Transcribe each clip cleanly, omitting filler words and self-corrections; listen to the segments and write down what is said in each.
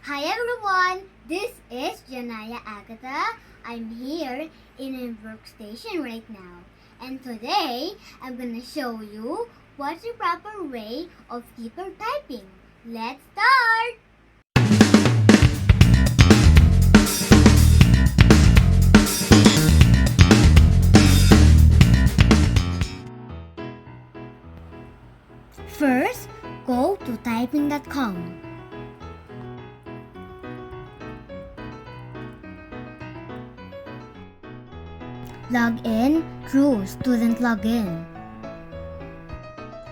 Hi everyone, this is Janaya Agatha. I'm here in a workstation right now. And today, I'm gonna show you what's the proper way of keyboard typing. Let's start! First, go to typing.com. Log in through Student Login.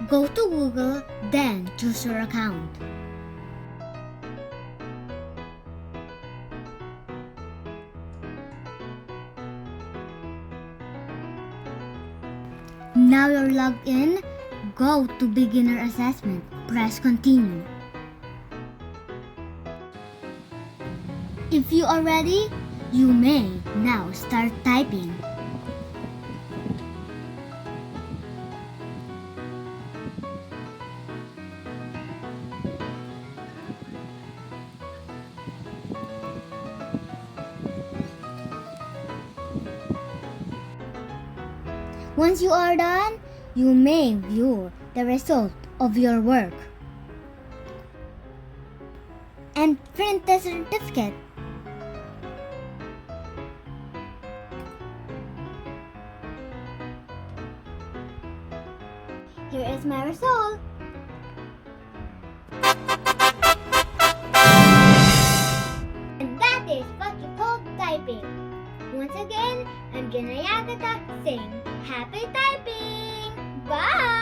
Go to Google, then choose your account. Now you're logged in, go to Beginner Assessment. Press Continue. If you are ready, you may now start typing. Once you are done, you may view the result of your work and print the certificate. Here is my result. And that is what you call typing. Once again, I'm Janaya Agatha saying happy typing! Bye!